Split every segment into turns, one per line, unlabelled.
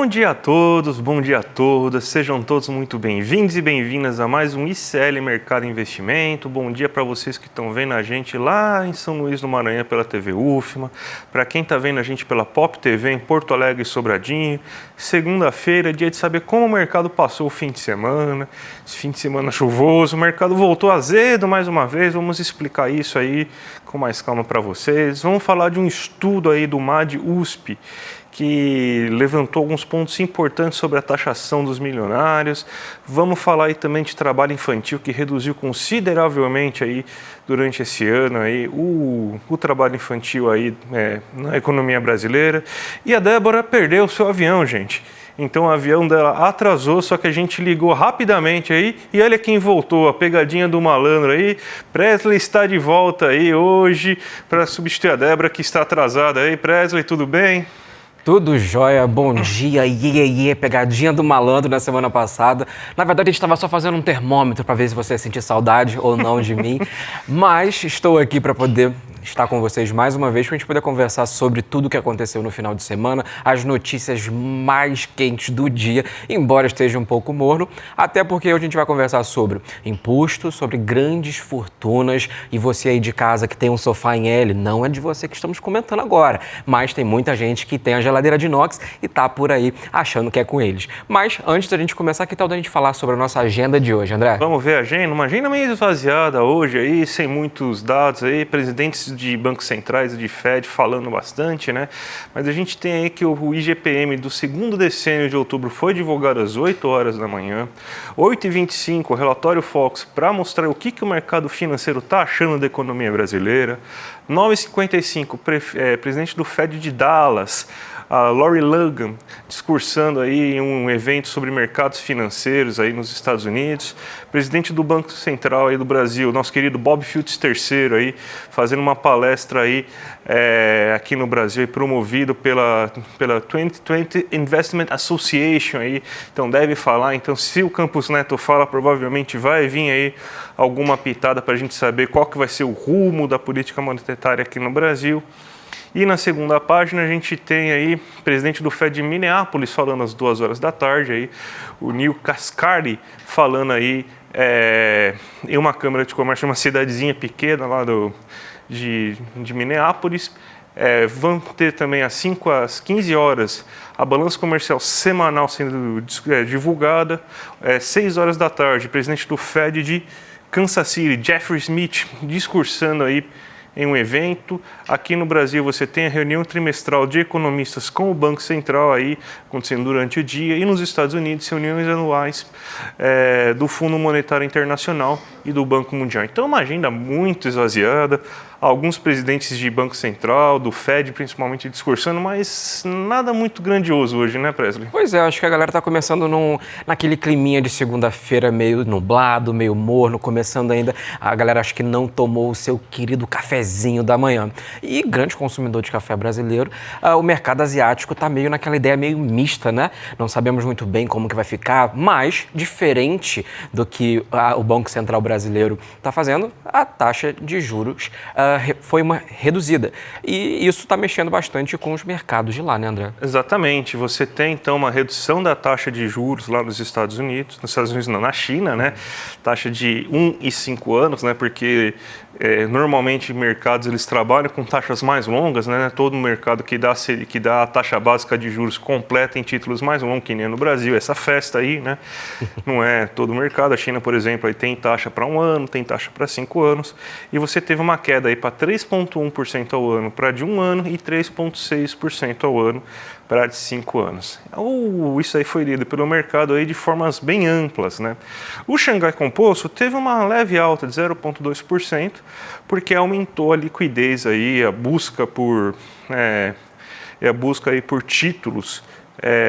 Bom dia a todos, bom dia a todas, sejam todos muito bem-vindos e bem-vindas a mais um ICL Mercado Investimento. Bom dia para vocês que estão vendo a gente lá em São Luís do Maranhão pela TV UFMA, para quem está vendo a gente pela Pop TV em Porto Alegre e Sobradinho. Segunda-feira, dia de saber como o mercado passou o fim de semana, esse fim de semana chuvoso, o mercado voltou azedo mais uma vez, vamos explicar isso aí com mais calma para vocês. Vamos falar de um estudo aí do MAD USP, que levantou alguns pontos importantes sobre a taxação dos milionários. Vamos falar aí também de trabalho infantil, que reduziu consideravelmente aí durante esse ano aí o trabalho infantil aí na economia brasileira. E a Débora perdeu o seu avião, gente. Então o avião dela atrasou, só que a gente ligou rapidamente aí e olha quem voltou, a pegadinha do malandro aí. Presley está de volta aí hoje para substituir a Débora, que está atrasada aí. Presley, tudo bem?
Tudo jóia, bom dia, pegadinha do malandro na semana passada. Na verdade, a gente estava só fazendo um termômetro para ver se você sentir saudade ou não de mim. Mas estou aqui para poder estar com vocês mais uma vez, para a gente poder conversar sobre tudo o que aconteceu no final de semana, as notícias mais quentes do dia, embora esteja um pouco morno, até porque hoje a gente vai conversar sobre imposto, sobre grandes fortunas, e você aí de casa que tem um sofá em L, não é de você que estamos comentando agora, mas tem muita gente que tem a geladeira de inox e tá por aí achando que é com eles. Mas antes da gente começar, que tal da gente falar sobre a nossa agenda de hoje, André?
Vamos ver a agenda, uma agenda meio esvaziada hoje aí, sem muitos dados aí, presidentes de bancos centrais e de Fed falando bastante, né? Mas a gente tem aí que o IGPM do segundo decênio de outubro foi divulgado às 8 horas da manhã, 8h25, o relatório Fox para mostrar o que o mercado financeiro está achando da economia brasileira, 9h55, presidente do Fed de Dallas, a Lori Logan, discursando aí em um evento sobre mercados financeiros aí nos Estados Unidos. Presidente do Banco Central aí do Brasil, nosso querido Bob Fields III aí, fazendo uma palestra aí aqui no Brasil, promovido pela 2020 Investment Association aí. Então deve falar, então se o Campos Neto fala, provavelmente vai vir aí alguma pitada para a gente saber qual que vai ser o rumo da política monetária aqui no Brasil. E na segunda página a gente tem aí o presidente do Fed de Minneapolis falando às 2 horas da tarde, aí, o Neil Cascari falando aí em uma câmara de comércio, uma cidadezinha pequena lá de Minneapolis. Vão ter também às 5 às 15 horas a balança comercial semanal sendo divulgada. 6 horas da tarde, o presidente do Fed de Kansas City, Jeffrey Smith, discursando aí em um evento. Aqui no Brasil você tem a reunião trimestral de economistas com o Banco Central aí acontecendo durante o dia, e nos Estados Unidos reuniões anuais do Fundo Monetário Internacional e do Banco Mundial. Então uma agenda muito esvaziada, alguns presidentes de Banco Central, do Fed principalmente discursando, mas nada muito grandioso hoje, né, Presley?
Pois é, acho que a galera está começando naquele climinha de segunda-feira meio nublado, meio morno, começando ainda, a galera acho que não tomou o seu querido cafezinho da manhã. E grande consumidor de café brasileiro, o mercado asiático está meio naquela ideia meio mista, né? Não sabemos muito bem como que vai ficar, mas diferente do que o Banco Central brasileiro está fazendo, a taxa de juros foi uma reduzida. E isso está mexendo bastante com os mercados de lá, né, André?
Exatamente. Você tem, então, uma redução da taxa de juros lá nos Estados Unidos não, na China, né? Taxa de 1 e 5 anos, né? Porque normalmente mercados eles trabalham com taxas mais longas, né? Todo mercado que dá a taxa básica de juros completa em títulos mais longos, que nem no Brasil, essa festa aí, né? Não é todo mercado. A China, por exemplo, aí tem taxa para 1 ano, tem taxa para 5 anos, e você teve uma queda aí para 3,1% ao ano para de 1 ano e 3,6% ao ano para de 5 anos. Isso aí foi lido pelo mercado aí de formas bem amplas, né? O Xangai Composto teve uma leve alta de 0,2%, porque aumentou a liquidez aí, a busca por títulos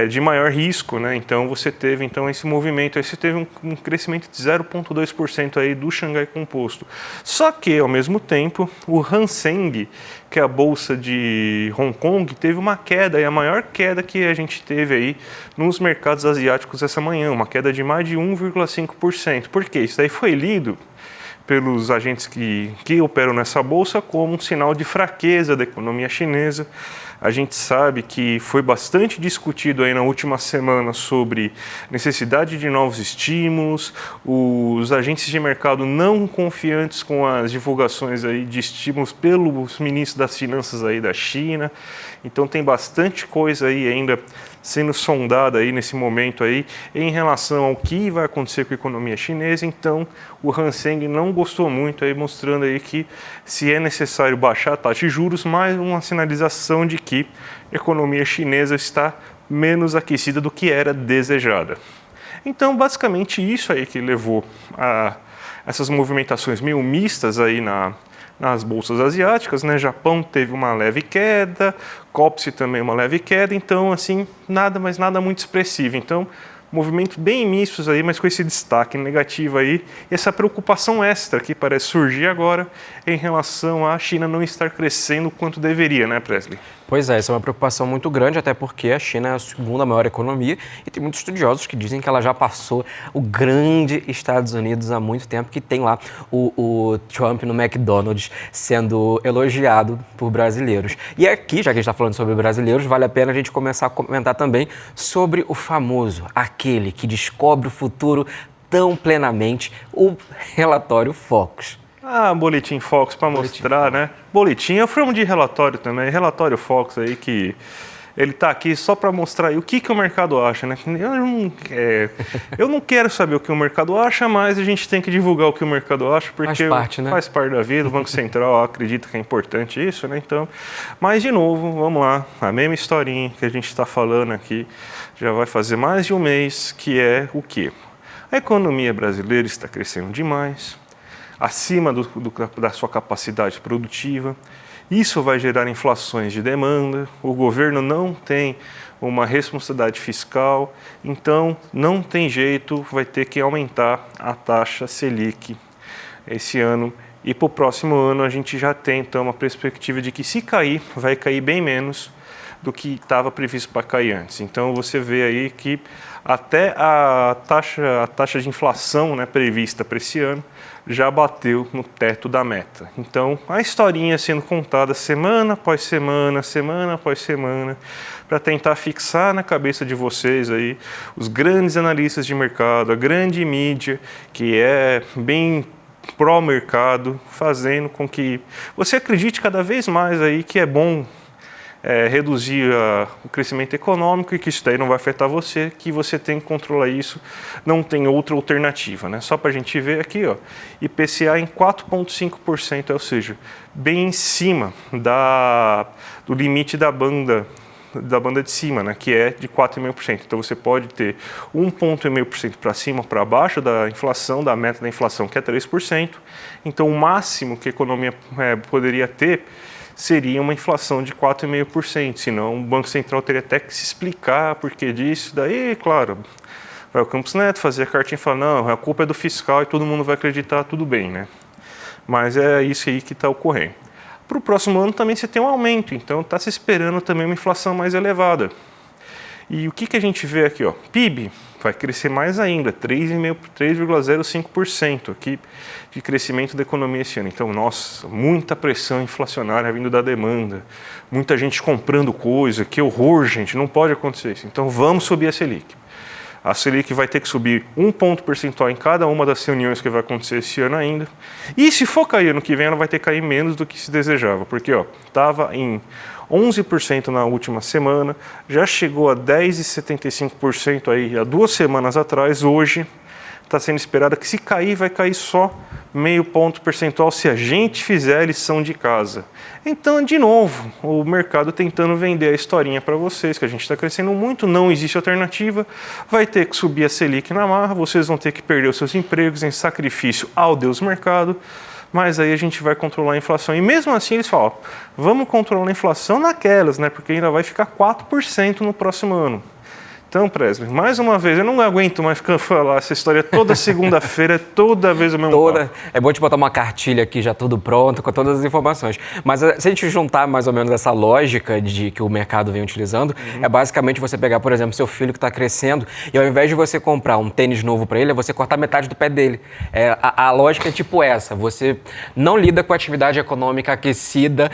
de maior risco, né? Então você teve esse movimento, aí você teve um crescimento de 0,2% aí do Xangai Composto. Só que ao mesmo tempo o Hang Seng, que é a bolsa de Hong Kong, teve uma queda, e a maior queda que a gente teve aí nos mercados asiáticos essa manhã, uma queda de mais de 1,5%. Por quê? Isso daí foi lido pelos agentes que operam nessa bolsa como um sinal de fraqueza da economia chinesa. A gente sabe que foi bastante discutido aí na última semana sobre necessidade de novos estímulos, os agentes de mercado não confiantes com as divulgações aí de estímulos pelos ministros das Finanças aí da China. Então tem bastante coisa aí ainda sendo sondada aí nesse momento aí em relação ao que vai acontecer com a economia chinesa. Então o Hang Seng não gostou muito aí, mostrando aí que se é necessário baixar a taxa de juros, mais uma sinalização de que a economia chinesa está menos aquecida do que era desejada. Então basicamente isso aí que levou a essas movimentações meio mistas aí nas bolsas asiáticas, né? Japão teve uma leve queda, COPSE também uma leve queda, então assim, nada muito expressivo. Então, movimentos bem mistos aí, mas com esse destaque negativo aí, e essa preocupação extra que parece surgir agora em relação à China não estar crescendo quanto deveria, né, Presley?
Pois é, isso é uma preocupação muito grande, até porque a China é a segunda maior economia e tem muitos estudiosos que dizem que ela já passou o grande Estados Unidos há muito tempo, que tem lá o Trump no McDonald's sendo elogiado por brasileiros. E aqui, já que a gente está falando sobre brasileiros, vale a pena a gente começar a comentar também sobre o famoso, aquele que descobre o futuro tão plenamente, o relatório Focus.
Ah, boletim Focus para mostrar, né? Boletim, eu formo de relatório também, relatório Focus aí que ele tá aqui só para mostrar aí o que o mercado acha, né? Eu não quero saber o que o mercado acha, mas a gente tem que divulgar o que o mercado acha, porque
faz parte, né?
Faz parte da vida, o Banco Central acredita que é importante isso, né? Então, mas de novo, vamos lá, a mesma historinha que a gente está falando aqui, já vai fazer mais de um mês, que é o quê? A economia brasileira está crescendo demais, acima da sua capacidade produtiva. Isso vai gerar inflações de demanda, o governo não tem uma responsabilidade fiscal, então não tem jeito, vai ter que aumentar a taxa Selic esse ano. E para o próximo ano a gente já tem então uma perspectiva de que se cair, vai cair bem menos do que estava previsto para cair antes. Então você vê aí que até a taxa de inflação, né, prevista para esse ano já bateu no teto da meta. Então a historinha sendo contada semana após semana, semana após semana, para tentar fixar na cabeça de vocês aí os grandes analistas de mercado, a grande mídia que é bem pró-mercado, fazendo com que você acredite cada vez mais aí que é bom reduzir o crescimento econômico e que isso daí não vai afetar você, que você tem que controlar isso, não tem outra alternativa, né? Só para a gente ver aqui, ó, IPCA em 4,5%, ou seja, bem em cima do limite da banda de cima, né, que é de 4,5%. Então você pode ter 1,5% para cima ou para baixo da inflação, da meta da inflação, que é 3%. Então o máximo que a economia poderia ter seria uma inflação de 4,5%, senão o Banco Central teria até que se explicar por que disso. Daí, claro, vai o Campos Neto fazer a cartinha e falar, não, a culpa é do fiscal e todo mundo vai acreditar, tudo bem, né? Mas é isso aí que está ocorrendo. Para o próximo ano também você tem um aumento, então está se esperando também uma inflação mais elevada. E o que a gente vê aqui, ó? PIB vai crescer mais ainda, 3,05% aqui de crescimento da economia esse ano. Então, nossa, muita pressão inflacionária vindo da demanda, muita gente comprando coisa, que horror, gente, não pode acontecer isso. Então, vamos subir a Selic. A Selic vai ter que subir 1 ponto percentual em cada uma das reuniões que vai acontecer esse ano ainda. E se for cair ano que vem, ela vai ter que cair menos do que se desejava, porque estava em 11% na última semana, já chegou a 10,75% aí há 2 semanas atrás. Hoje está sendo esperado que se cair, vai cair só meio ponto percentual se a gente fizer a lição de casa. Então, de novo, o mercado tentando vender a historinha para vocês, que a gente está crescendo muito, não existe alternativa, vai ter que subir a Selic na marra, vocês vão ter que perder os seus empregos em sacrifício ao Deus mercado, mas aí a gente vai controlar a inflação. E mesmo assim eles falam, ó, vamos controlar a inflação naquelas, né, porque ainda vai ficar 4% no próximo ano. Então, Presley, mais uma vez, eu não aguento mais ficar falar essa história toda segunda-feira, toda vez o mesmo papo.
É bom te botar uma cartilha aqui já tudo pronto, com todas as informações. Mas se a gente juntar mais ou menos essa lógica de que o mercado vem utilizando, é basicamente você pegar, por exemplo, seu filho que está crescendo e ao invés de você comprar um tênis novo para ele, é você cortar metade do pé dele. A lógica é tipo essa, você não lida com a atividade econômica aquecida,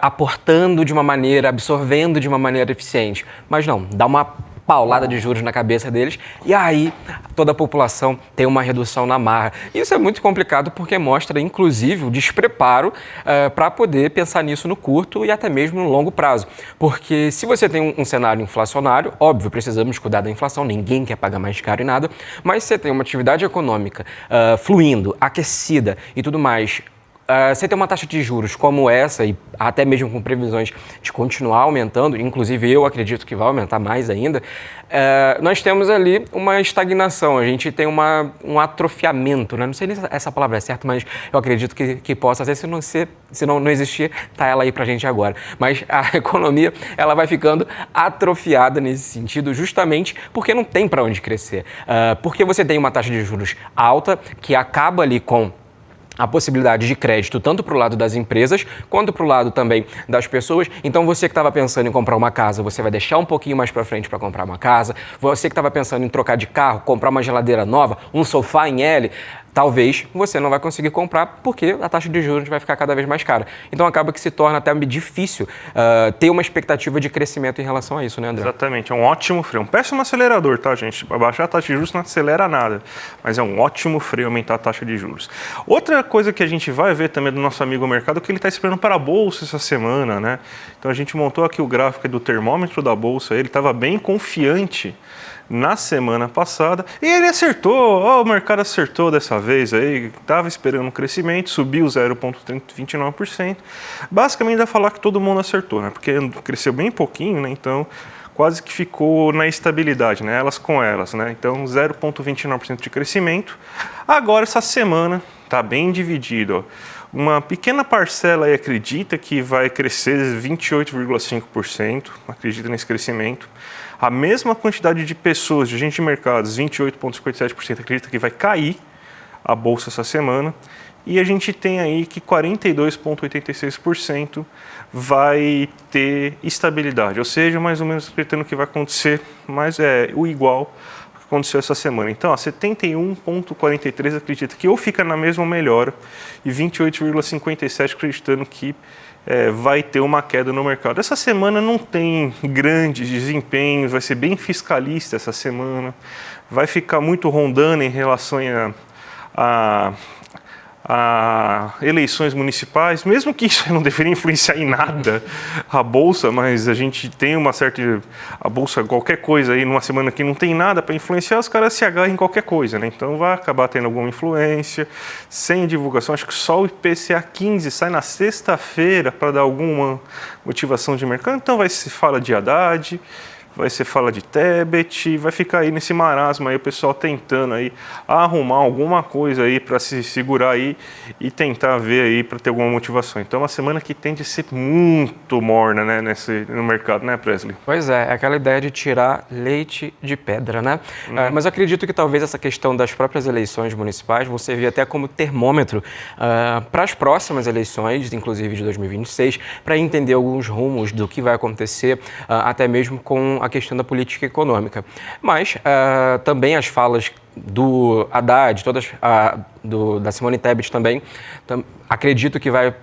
aportando de uma maneira, absorvendo de uma maneira eficiente. Mas não, dá uma paulada de juros na cabeça deles e aí toda a população tem uma redução na marra. Isso é muito complicado porque mostra, inclusive, o despreparo para poder pensar nisso no curto e até mesmo no longo prazo. Porque se você tem um cenário inflacionário, óbvio, precisamos cuidar da inflação, ninguém quer pagar mais caro em nada, mas se você tem uma atividade econômica fluindo, aquecida e tudo mais, você tem uma taxa de juros como essa, e até mesmo com previsões de continuar aumentando, inclusive eu acredito que vai aumentar mais ainda, nós temos ali uma estagnação, a gente tem um atrofiamento, né? Não sei se essa palavra é certa, mas eu acredito que possa ser, se não existir, tá ela aí pra gente agora. Mas a economia, ela vai ficando atrofiada nesse sentido, justamente porque não tem para onde crescer. Porque você tem uma taxa de juros alta, que acaba ali com a possibilidade de crédito tanto para o lado das empresas quanto para o lado também das pessoas. Então você que estava pensando em comprar uma casa, você vai deixar um pouquinho mais para frente para comprar uma casa. Você que estava pensando em trocar de carro, comprar uma geladeira nova, um sofá em L, talvez você não vai conseguir comprar porque a taxa de juros vai ficar cada vez mais cara. Então acaba que se torna até difícil ter uma expectativa de crescimento em relação a isso, né, André?
Exatamente, é um ótimo freio. Um péssimo acelerador, tá, gente? Abaixar a taxa de juros não acelera nada, mas é um ótimo freio aumentar a taxa de juros. Outra coisa que a gente vai ver também do nosso amigo mercado é que ele está esperando para a Bolsa essa semana, né? Então a gente montou aqui o gráfico do termômetro da Bolsa, ele estava bem confiante na semana passada, e ele acertou, o mercado acertou dessa vez aí, estava esperando um crescimento, subiu 0,29%, basicamente dá pra falar que todo mundo acertou, né, porque cresceu bem pouquinho, né, então quase que ficou na estabilidade, né, elas com elas, né, então 0,29% de crescimento. Agora essa semana tá bem dividido, ó. Uma pequena parcela aí acredita que vai crescer 28,5%, acredita nesse crescimento. A mesma quantidade de pessoas, de gente de mercados, 28,57%, acredita que vai cair a bolsa essa semana. E a gente tem aí que 42,86% vai ter estabilidade, ou seja, mais ou menos acreditando que vai acontecer, mas o igual que aconteceu essa semana. Então, 71,43% acredita que ou fica na mesma ou melhora, e 28,57% acreditando que vai ter uma queda no mercado. Essa semana não tem grandes desempenhos, vai ser bem fiscalista essa semana, vai ficar muito rondando em relação a eleições municipais, mesmo que isso não deveria influenciar em nada a Bolsa, mas a gente tem uma certa... A Bolsa, qualquer coisa aí, numa semana que não tem nada para influenciar, os caras se agarram em qualquer coisa, né? Então vai acabar tendo alguma influência, sem divulgação. Acho que só o IPCA 15 sai na sexta-feira para dar alguma motivação de mercado. Então vai se fala de Haddad, vai ser fala de Tebet, vai ficar aí nesse marasmo aí, o pessoal tentando aí arrumar alguma coisa aí para se segurar aí e tentar ver aí para ter alguma motivação. Então, uma semana que tende a ser muito morna, né, no mercado, né, Presley?
Pois é aquela ideia de tirar leite de pedra, né? Mas eu acredito que talvez essa questão das próprias eleições municipais vão servir até como termômetro para as próximas eleições, inclusive de 2026, para entender alguns rumos do que vai acontecer, até mesmo com a questão da política econômica. Mas também as falas do Haddad, da Simone Tebet também, acredito que vai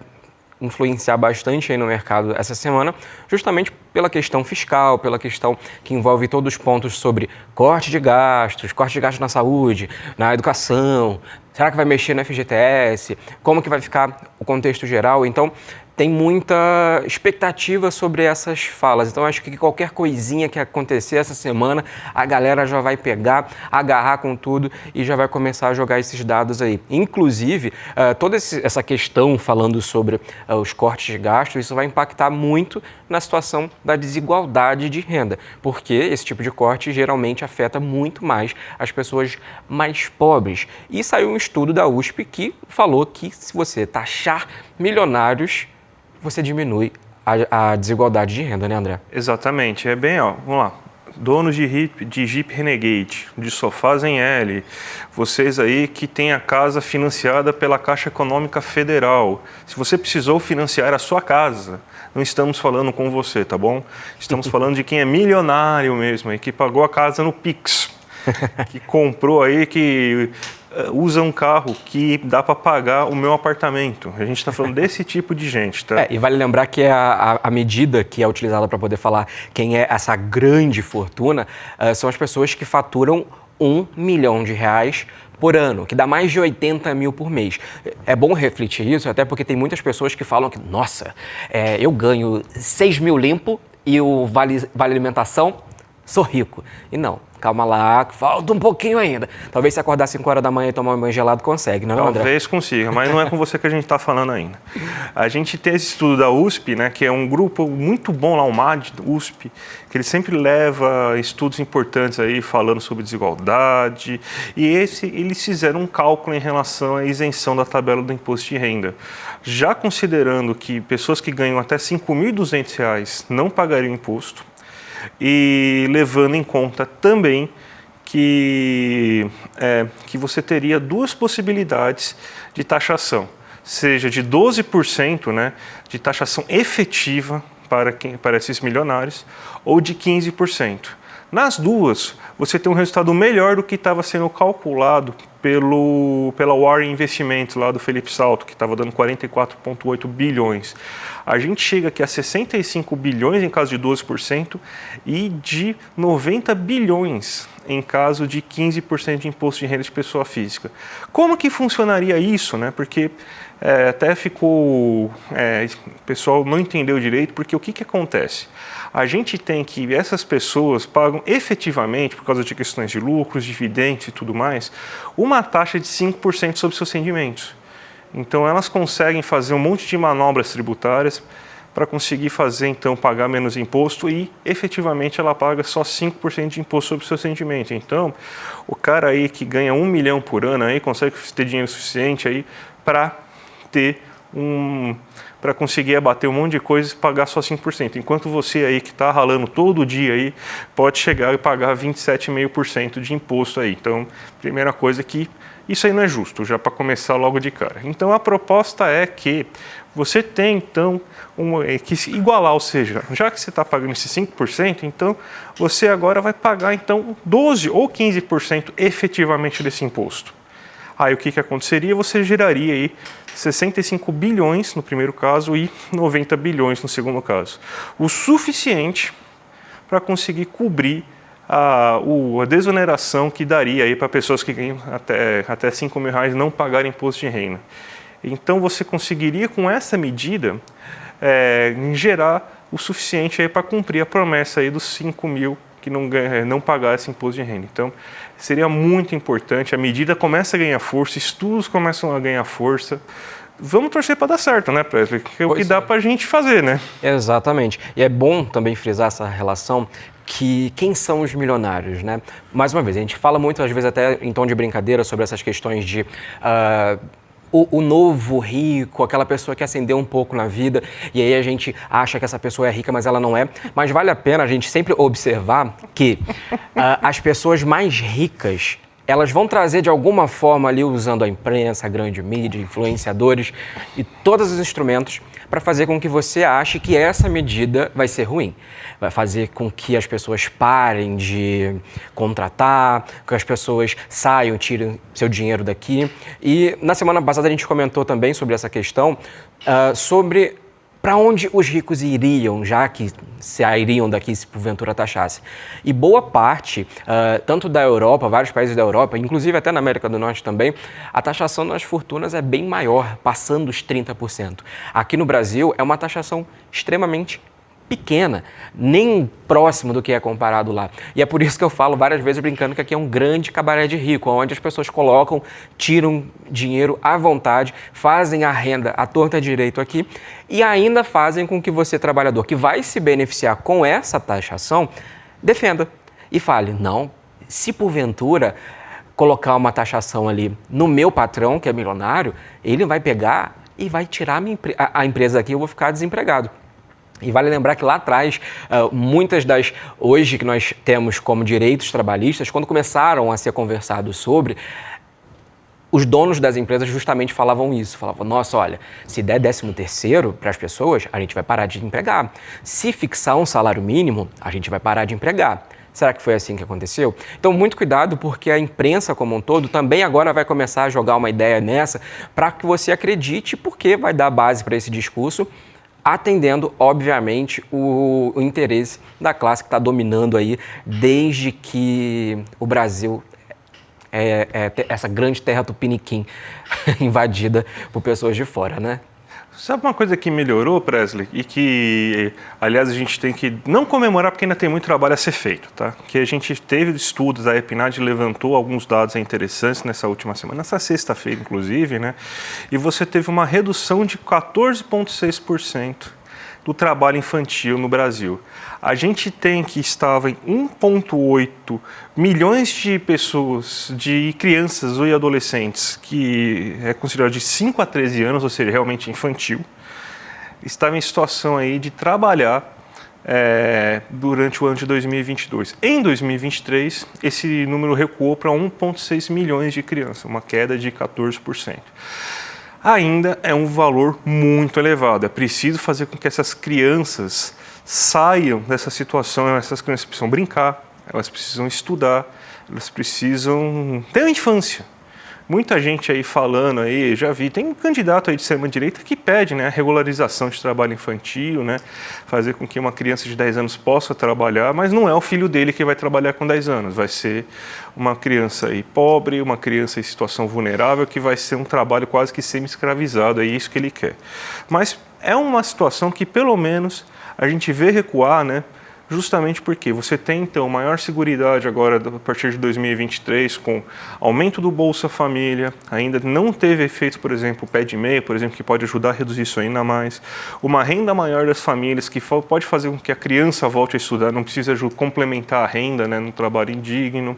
influenciar bastante aí no mercado essa semana, justamente pela questão fiscal, pela questão que envolve todos os pontos sobre corte de gastos na saúde, na educação, será que vai mexer no FGTS, como que vai ficar o contexto geral. Então, tem muita expectativa sobre essas falas. Então, acho que qualquer coisinha que acontecer essa semana, a galera já vai pegar, agarrar com tudo e já vai começar a jogar esses dados aí. Inclusive, toda essa questão falando sobre os cortes de gastos, isso vai impactar muito na situação da desigualdade de renda, porque esse tipo de corte geralmente afeta muito mais as pessoas mais pobres. E saiu um estudo da USP que falou que se você taxar milionários, você diminui a desigualdade de renda, né, André?
Exatamente, vamos lá. donos de Jeep Renegade, de sofás em L, vocês aí que têm a casa financiada pela Caixa Econômica Federal, se você precisou financiar a sua casa, não estamos falando com você, tá bom? Estamos falando de quem é milionário mesmo, aí, que pagou a casa no Pix, que comprou aí, que usa um carro que dá para pagar o meu apartamento. A gente está falando desse tipo de gente, tá?
E vale lembrar que a medida que é utilizada para poder falar quem é essa grande fortuna são as pessoas que faturam R$1 milhão por ano, que dá mais de 80 mil por mês. É bom refletir isso, até porque tem muitas pessoas que falam que, nossa, eu ganho 6 mil limpo e o vale alimentação, sou rico. E não. Calma lá, falta um pouquinho ainda. Talvez se acordar às 5 horas da manhã e tomar um banho gelado, consegue, não é, André?
Talvez consiga, mas não é com você que a gente está falando ainda. A gente tem esse estudo da USP, né, que é um grupo muito bom lá, o MAD, USP, que ele sempre leva estudos importantes aí falando sobre desigualdade. E eles fizeram um cálculo em relação à isenção da tabela do imposto de renda. Já considerando que pessoas que ganham até R$ 5.200 não pagariam imposto, e levando em conta também que você teria duas possibilidades de taxação, seja de 12%, né, de taxação efetiva para esses milionários, ou de 15%. Nas duas, você tem um resultado melhor do que estava sendo calculado pela Warren Investimentos, lá do Felipe Salto, que estava dando 44,8 bilhões. A gente chega aqui a 65 bilhões em caso de 12% e de 90 bilhões em caso de 15% de imposto de renda de pessoa física. Como que funcionaria isso, né? Porque até ficou... o pessoal não entendeu direito, porque o que acontece? A gente tem que essas pessoas pagam efetivamente, por causa de questões de lucros, dividendos e tudo mais, uma taxa de 5% sobre seus rendimentos. Então elas conseguem fazer um monte de manobras tributárias para conseguir fazer, então, pagar menos imposto e efetivamente ela paga só 5% de imposto sobre seus rendimentos. Então, o cara aí que ganha 1 milhão por ano aí consegue ter dinheiro suficiente aí para ter para conseguir abater um monte de coisa e pagar só 5%. Enquanto você aí que está ralando todo dia aí, pode chegar e pagar 27,5% de imposto aí. Então, primeira coisa que isso aí não é justo, já para começar logo de cara. Então, a proposta é que você tem, então, que se igualar, ou seja, já que você está pagando esses 5%, então, você agora vai pagar, então, 12% ou 15% efetivamente desse imposto. Aí o que aconteceria? Você geraria aí 65 bilhões no primeiro caso e 90 bilhões no segundo caso. O suficiente para conseguir cobrir a desoneração que daria aí para pessoas que ganham até 5 mil reais não pagarem imposto de renda. Então você conseguiria com essa medida gerar o suficiente aí para cumprir a promessa aí dos 5 mil que não pagassem imposto de renda. Então, seria muito importante, a medida começa a ganhar força, estudos começam a ganhar força. Vamos torcer para dar certo, né, Presley? Que é o que dá para a gente fazer, né?
Exatamente. E é bom também frisar essa relação que quem são os milionários, né? Mais uma vez, a gente fala muito, às vezes até em tom de brincadeira, sobre essas questões de... O novo rico, aquela pessoa que ascendeu um pouco na vida e aí a gente acha que essa pessoa é rica, mas ela não é. Mas vale a pena a gente sempre observar que as pessoas mais ricas, elas vão trazer de alguma forma ali, usando a imprensa, a grande mídia, influenciadores e todos os instrumentos para fazer com que você ache que essa medida vai ser ruim. Vai fazer com que as pessoas parem de contratar, que as pessoas saiam, tirem seu dinheiro daqui. E na semana passada a gente comentou também sobre essa questão, sobre para onde os ricos iriam, já que sairiam daqui se porventura taxasse. E boa parte, tanto da Europa, vários países da Europa, inclusive até na América do Norte também, a taxação das fortunas é bem maior, passando os 30%. Aqui no Brasil é uma taxação extremamente pequena, nem próximo do que é comparado lá. E é por isso que eu falo várias vezes brincando que aqui é um grande cabaré de rico, onde as pessoas colocam, tiram dinheiro à vontade, fazem a renda à torta e direito aqui e ainda fazem com que você, trabalhador, que vai se beneficiar com essa taxação, defenda e fale, não, se porventura colocar uma taxação ali no meu patrão, que é milionário, ele vai pegar e vai tirar a empresa aqui e eu vou ficar desempregado. E vale lembrar que lá atrás, muitas das hoje que nós temos como direitos trabalhistas, quando começaram a ser conversados sobre, os donos das empresas justamente falavam isso. Falavam, nossa, olha, se der 13º para as pessoas, a gente vai parar de empregar. Se fixar um salário mínimo, a gente vai parar de empregar. Será que foi assim que aconteceu? Então, muito cuidado, porque a imprensa como um todo também agora vai começar a jogar uma ideia nessa para que você acredite, porque vai dar base para esse discurso, atendendo, obviamente, o interesse da classe que está dominando aí desde que o Brasil essa grande terra tupiniquim invadida por pessoas de fora, né?
Sabe uma coisa que melhorou, Presley, e que, aliás, a gente tem que não comemorar porque ainda tem muito trabalho a ser feito, tá? Que a gente teve estudos, a EPNAD levantou alguns dados interessantes nessa última semana, nessa sexta-feira, inclusive, né? E você teve uma redução de 14,6% do trabalho infantil no Brasil. A gente tem que estava em 1,8 milhões de pessoas, de crianças e adolescentes, que é considerado de 5 a 13 anos, ou seja, realmente infantil, estava em situação aí de trabalhar durante o ano de 2022. Em 2023, esse número recuou para 1,6 milhões de crianças, uma queda de 14%. Ainda é um valor muito elevado. É preciso fazer com que essas crianças saiam dessa situação. Essas crianças precisam brincar, elas precisam estudar, elas precisam ter uma infância. Muita gente aí falando aí, já vi, tem um candidato aí de extrema-direita que pede, né, a regularização de trabalho infantil, né, fazer com que uma criança de 10 anos possa trabalhar, mas não é o filho dele que vai trabalhar com 10 anos, vai ser uma criança aí pobre, uma criança em situação vulnerável, que vai ser um trabalho quase que semi-escravizado, é isso que ele quer. Mas é uma situação que pelo menos a gente vê recuar, né, justamente porque você tem, então, maior seguridade agora a partir de 2023, com aumento do Bolsa Família, ainda não teve efeitos, por exemplo, o pé de meia, por exemplo, que pode ajudar a reduzir isso ainda mais, uma renda maior das famílias, que pode fazer com que a criança volte a estudar, não precisa complementar a renda, né, no trabalho indigno.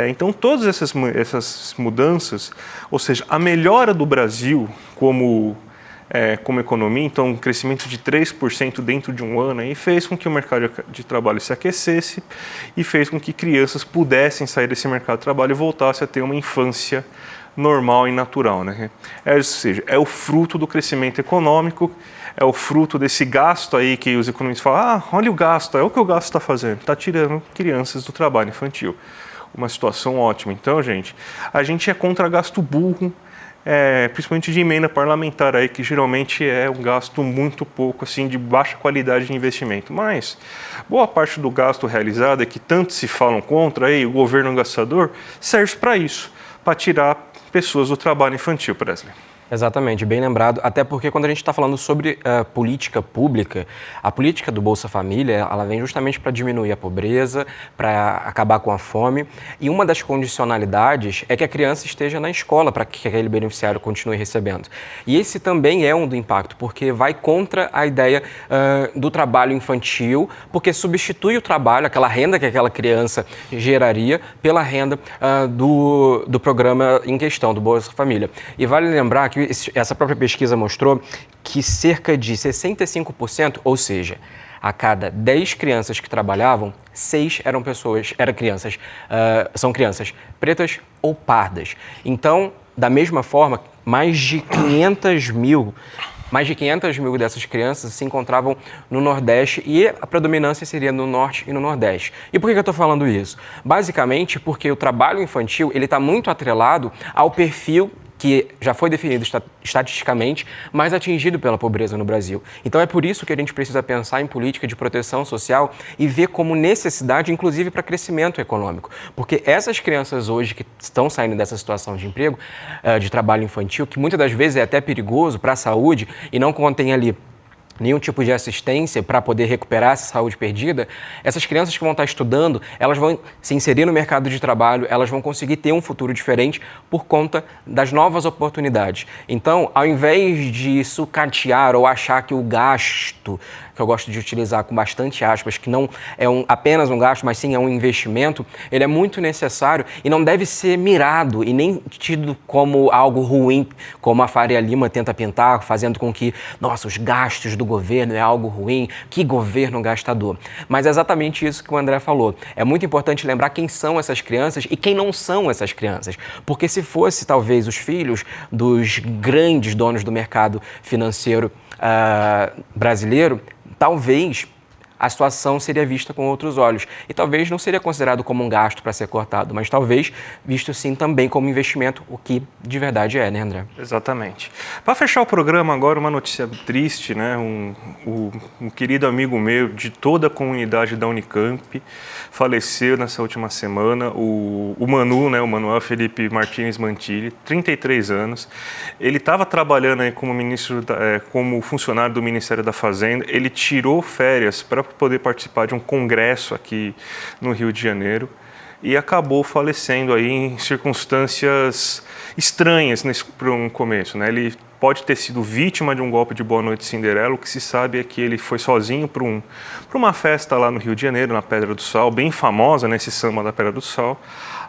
Então, todas essas mudanças, ou seja, a melhora do Brasil como economia, então um crescimento de 3% dentro de um ano, aí fez com que o mercado de trabalho se aquecesse e fez com que crianças pudessem sair desse mercado de trabalho e voltassem a ter uma infância normal e natural, né? Ou seja, é o fruto do crescimento econômico, é o fruto desse gasto aí que os economistas falam, olha o gasto, é o que o gasto está fazendo, está tirando crianças do trabalho infantil. Uma situação ótima. Então, a gente é contra gasto burro, principalmente de emenda parlamentar aí, que geralmente é um gasto muito pouco, assim, de baixa qualidade de investimento. Mas boa parte do gasto realizado, que tanto se falam contra, aí, o governo gastador, serve para isso, para tirar pessoas do trabalho infantil, Presley.
Exatamente, bem lembrado, até porque quando a gente está falando sobre política pública, a política do Bolsa Família, ela vem justamente para diminuir a pobreza, para acabar com a fome, e uma das condicionalidades é que a criança esteja na escola para que aquele beneficiário continue recebendo. E esse também é um do impacto, porque vai contra a ideia do trabalho infantil, porque substitui o trabalho, aquela renda que aquela criança geraria, pela renda do programa em questão, do Bolsa Família. E vale lembrar que essa própria pesquisa mostrou que cerca de 65%, ou seja, a cada 10 crianças que trabalhavam, 6 são crianças pretas ou pardas. Então, da mesma forma, mais de 500 mil dessas crianças se encontravam no Nordeste e a predominância seria no Norte e no Nordeste. E por que eu estou falando isso? Basicamente porque o trabalho infantil está muito atrelado ao perfil que já foi definido estatisticamente, mas atingido pela pobreza no Brasil. Então é por isso que a gente precisa pensar em política de proteção social e ver como necessidade, inclusive para crescimento econômico. Porque essas crianças hoje que estão saindo dessa situação de emprego, de trabalho infantil, que muitas das vezes é até perigoso para a saúde e não contém ali nenhum tipo de assistência para poder recuperar essa saúde perdida, essas crianças que vão estar estudando, elas vão se inserir no mercado de trabalho, elas vão conseguir ter um futuro diferente por conta das novas oportunidades. Então, ao invés de sucatear ou achar que o gasto que eu gosto de utilizar com bastante aspas, que não é apenas um gasto, mas sim é um investimento, ele é muito necessário e não deve ser mirado e nem tido como algo ruim, como a Faria Lima tenta pintar, fazendo com que, nossa, os gastos do governo é algo ruim, que governo gastador. Mas é exatamente isso que o André falou. É muito importante lembrar quem são essas crianças e quem não são essas crianças. Porque se fosse, talvez, os filhos dos grandes donos do mercado financeiro brasileiro, talvez a situação seria vista com outros olhos. E talvez não seria considerado como um gasto para ser cortado, mas talvez visto sim também como investimento, o que de verdade é, né, André?
Exatamente. Para fechar o programa agora, uma notícia triste, né? Um querido amigo meu de toda a comunidade da Unicamp faleceu nessa última semana, o Manu, né? O Manuel Felipe Martins Mantilli, 33 anos. Ele estava trabalhando aí como funcionário do Ministério da Fazenda. Ele tirou férias para poder participar de um congresso aqui no Rio de Janeiro e acabou falecendo aí em circunstâncias estranhas para um começo, né? Ele pode ter sido vítima de um golpe de Boa Noite Cinderela. O que se sabe é que ele foi sozinho para uma festa lá no Rio de Janeiro, na Pedra do Sal, bem famosa, né, esse samba da Pedra do Sal.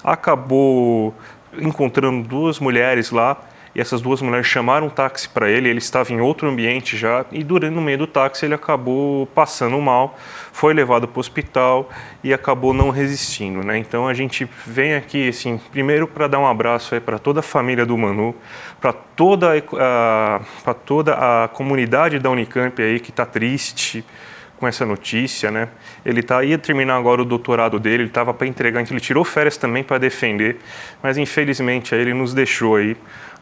Acabou encontrando duas mulheres lá, e essas duas mulheres chamaram um táxi para ele estava em outro ambiente já, e no meio do táxi ele acabou passando mal, foi levado para o hospital e acabou não resistindo, né? Então a gente vem aqui, assim, primeiro para dar um abraço para toda a família do Manu, para toda a comunidade da Unicamp aí que está triste com essa notícia, né? Ele ia terminar agora o doutorado dele, ele estava para entregar, então ele tirou férias também para defender, mas infelizmente aí ele nos deixou aí.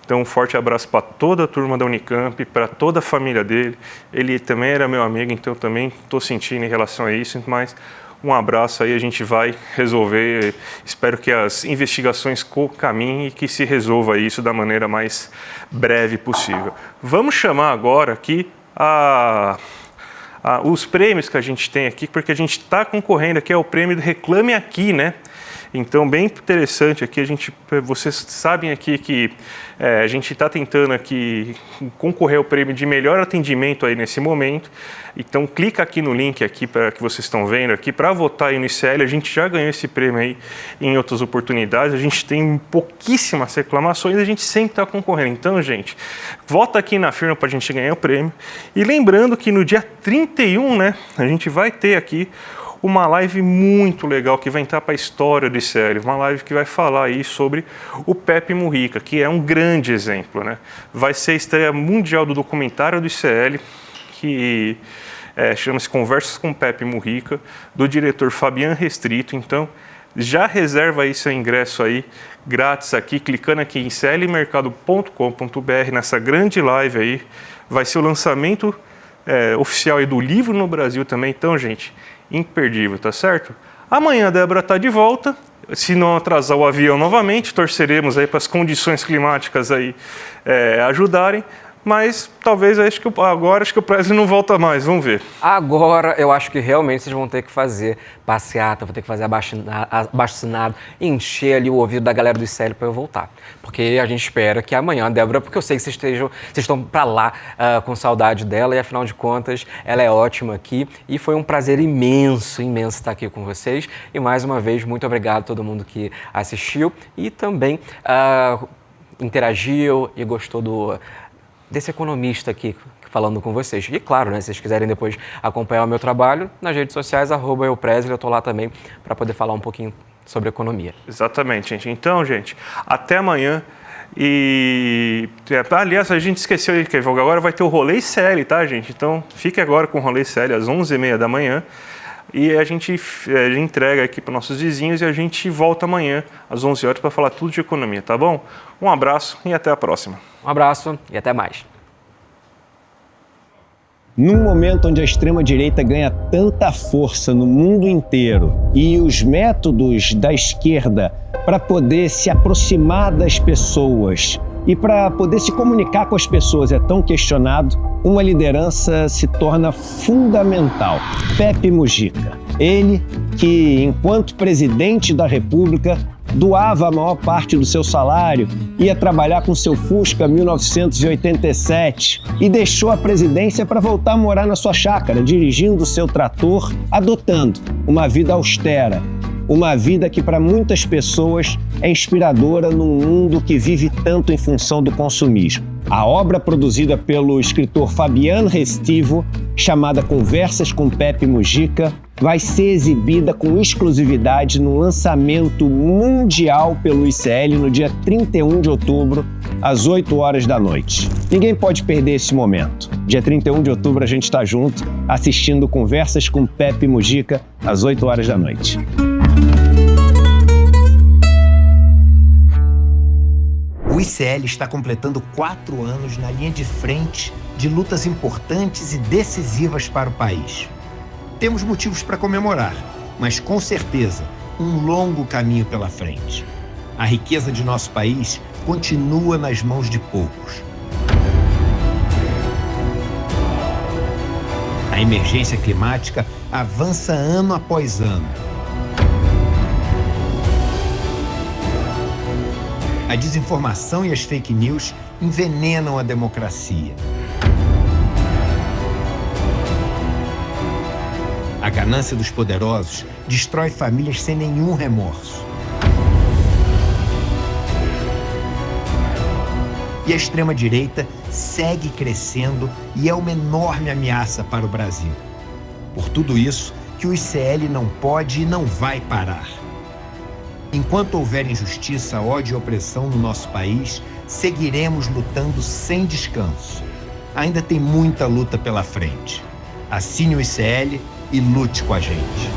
Então, um forte abraço para toda a turma da Unicamp, para toda a família dele. Ele também era meu amigo, então eu também estou sentindo em relação a isso, mas um abraço aí, a gente vai resolver. Espero que as investigações caminhem e que se resolva isso da maneira mais breve possível. Vamos chamar agora aqui os prêmios que a gente tem aqui, porque a gente está concorrendo aqui ao prêmio do Reclame Aqui, né? Então, bem interessante aqui, vocês sabem aqui que a gente está tentando aqui concorrer ao prêmio de melhor atendimento aí nesse momento. Então, clica aqui no link aqui que vocês estão vendo aqui para votar aí no ICL. A gente já ganhou esse prêmio aí em outras oportunidades. A gente tem pouquíssimas reclamações, a gente sempre está concorrendo. Então, gente, vota aqui na firma para a gente ganhar o prêmio. E lembrando que no dia 31, né, a gente vai ter aqui uma live muito legal que vai entrar para a história do ICL, uma live que vai falar aí sobre o Pepe Mujica, que é um grande exemplo, né? Vai ser a estreia mundial do documentário do ICL, que chama-se Conversas com Pepe Mujica, do diretor Fabian Restrito. Então, já reserva aí seu ingresso aí, grátis aqui, clicando aqui em clmercado.com.br, nessa grande live aí. Vai ser o lançamento oficial aí do livro no Brasil também. Então, gente, imperdível, tá certo? Amanhã a Débora tá de volta, se não atrasar o avião novamente, torceremos aí para as condições climáticas aí ajudarem, mas talvez agora o Presley não volta mais, vamos ver.
Agora eu acho que realmente vocês vão ter que fazer passeata, vão ter que fazer abaixo-assinado, encher ali o ouvido da galera do ICL para eu voltar. Porque a gente espera que amanhã, Débora, porque eu sei que vocês estão para lá com saudade dela e afinal de contas ela é ótima aqui e foi um prazer imenso estar aqui com vocês. E mais uma vez, muito obrigado a todo mundo que assistiu e também interagiu e gostou desse economista aqui falando com vocês. E claro, né, se vocês quiserem depois acompanhar o meu trabalho, nas redes sociais, @eupresley, eu estou lá também para poder falar um pouquinho sobre economia.
Exatamente, gente. Então, gente, até amanhã. E, aliás, a gente esqueceu de que agora vai ter o Rolê ICL, tá, gente? Então, fique agora com o Rolê ICL às 11h30 da manhã. E a gente entrega aqui para nossos vizinhos e a gente volta amanhã às 11 horas para falar tudo de economia, tá bom? Um abraço e até a próxima.
Um abraço e até mais.
Num momento onde a extrema-direita ganha tanta força no mundo inteiro e os métodos da esquerda para poder se aproximar das pessoas e para poder se comunicar com as pessoas é tão questionado, uma liderança se torna fundamental. Pepe Mujica, ele que, enquanto presidente da República, doava a maior parte do seu salário, ia trabalhar com seu Fusca 1987 e deixou a presidência para voltar a morar na sua chácara, dirigindo seu trator, adotando uma vida austera, uma vida que para muitas pessoas é inspiradora num mundo que vive tanto em função do consumismo. A obra produzida pelo escritor Fabián Restivo, chamada Conversas com Pepe Mujica, vai ser exibida com exclusividade no lançamento mundial pelo ICL no dia 31 de outubro, às 8 horas da noite. Ninguém pode perder esse momento. Dia 31 de outubro a gente está junto, assistindo Conversas com Pepe Mujica, às 8 horas da noite.
O ICL está completando 4 anos na linha de frente de lutas importantes e decisivas para o país. Temos motivos para comemorar, mas com certeza um longo caminho pela frente. A riqueza de nosso país continua nas mãos de poucos. A emergência climática avança ano após ano. A desinformação e as fake news envenenam a democracia. A ganância dos poderosos destrói famílias sem nenhum remorso. E a extrema-direita segue crescendo e é uma enorme ameaça para o Brasil. Por tudo isso, que o ICL não pode e não vai parar. Enquanto houver injustiça, ódio e opressão no nosso país, seguiremos lutando sem descanso. Ainda tem muita luta pela frente. Assine o ICL e lute com a gente.